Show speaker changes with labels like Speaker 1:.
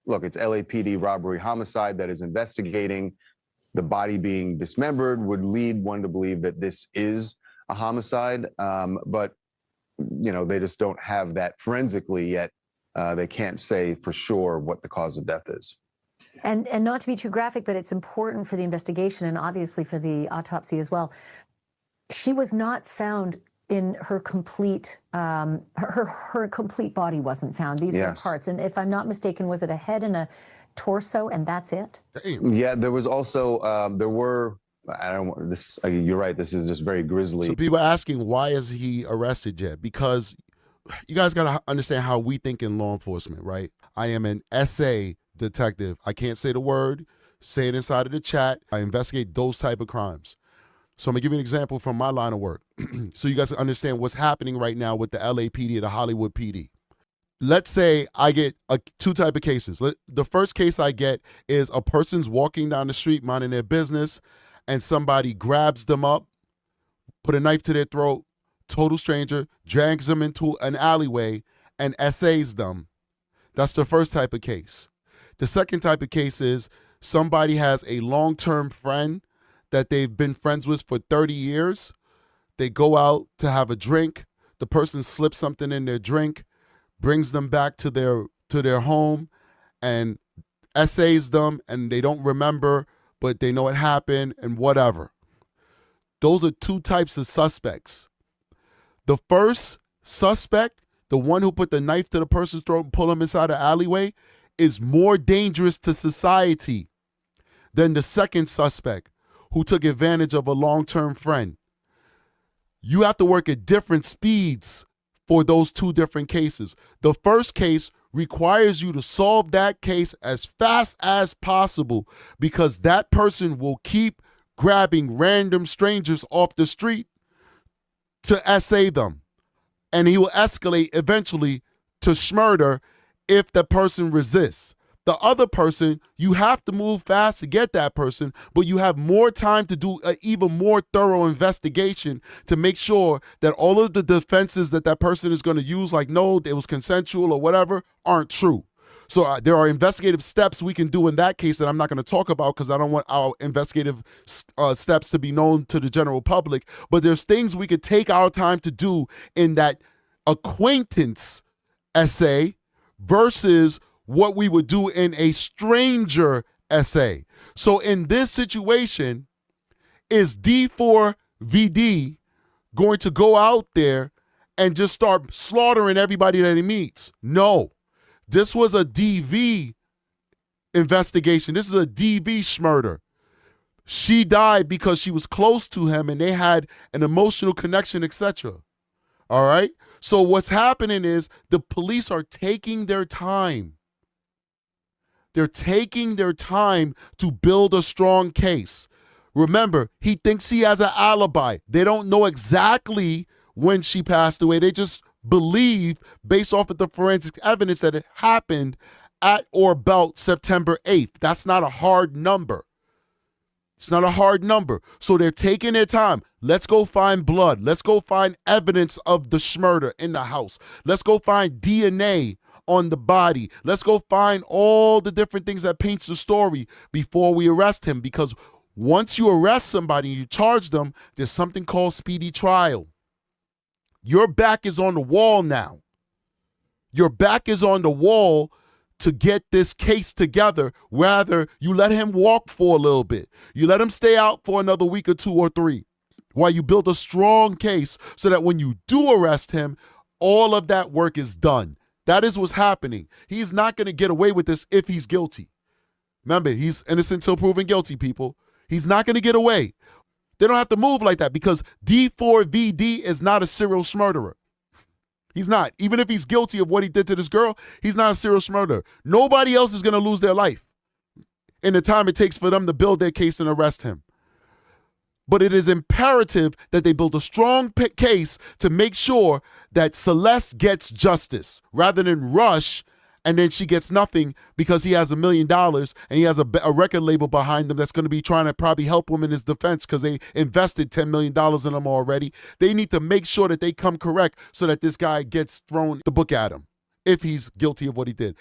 Speaker 1: look, it's LAPD robbery homicide that is investigating. The body being dismembered would lead one to believe that this is a homicide, but they just don't have that forensically yet. They can't say for sure what the cause of death is.
Speaker 2: And not to be too graphic, but it's important for the investigation and obviously for the autopsy as well. She was not found in her complete, her complete body wasn't found. These were parts. And if I'm not mistaken, was it a head and a torso and that's it?
Speaker 1: Yeah, there was also, you're right, this is just very grisly.
Speaker 3: So people are asking, why is he arrested yet? Because you guys got to understand how we think in law enforcement, right? I am an essay detective. I can't say the word, say it inside of the chat. I investigate those type of crimes. So I'm gonna give you an example from my line of work so you guys understand what's happening right now with the LAPD and the Hollywood PD. Let's say I get two type of cases. The first case I get is a person's walking down the street minding their business and somebody grabs them up, put a knife to their throat, total stranger, drags them into an alleyway and essays them. That's the first type of case. The second type of case is somebody has a long-term friend that they've been friends with for 30 years. They go out to have a drink. The person slips something in their drink, brings them back to their home and essays them, and they don't remember, but they know it happened and whatever. Those are two types of suspects. The first suspect, the one who put the knife to the person's throat and pull him inside the alleyway, is more dangerous to society than the second suspect who took advantage of a long-term friend. You have to work at different speeds for those two different cases. The first case requires you to solve that case as fast as possible because that person will keep grabbing random strangers off the street to essay them. And he will escalate eventually to murder if the person resists. The other person, you have to move fast to get that person, but you have more time to do an even more thorough investigation to make sure that all of the defenses that that person is going to use, like no, it was consensual or whatever, aren't true. So there are investigative steps we can do in that case that I'm not going to talk about because I don't want our investigative steps to be known to the general public. But there's things we could take our time to do in that acquaintance essay versus what we would do in a stranger essay. So in this situation, is D4VD going to go out there and just start slaughtering everybody that he meets? No. This was a DV investigation. This is a DV murder. She died because she was close to him and they had an emotional connection, etc. All right? So what's happening is the police are taking their time. They're taking their time to build a strong case. Remember, he thinks he has an alibi. They don't know exactly when she passed away. They just believe, based off of the forensic evidence, that it happened at or about September 8th. That's not a hard number. It's not a hard number. So they're taking their time. Let's go find blood. Let's go find evidence of the murder in the house. Let's go find DNA on the body. Let's go find all the different things that paints the story before we arrest him. Because once you arrest somebody and you charge them, there's something called speedy trial. Your back is on the wall now. Your back is on the wall to get this case together. Rather, you let him walk for a little bit. You let him stay out for another week or 2 or 3 while you build a strong case so that when you do arrest him, all of that work is done. That is what's happening. He's not going to get away with this if he's guilty. Remember, he's innocent till proven guilty, people. He's not going to get away. They don't have to move like that because D4VD is not a serial murderer. He's not. Even if he's guilty of what he did to this girl, he's not a serial murderer. Nobody else is going to lose their life in the time it takes for them to build their case and arrest him. But it is imperative that they build a strong case to make sure that Celeste gets justice rather than rush and then she gets nothing because he has $1 million and he has a record label behind him that's going to be trying to probably help him in his defense because they invested $10 million in him already. They need to make sure that they come correct so that this guy gets thrown the book at him if he's guilty of what he did.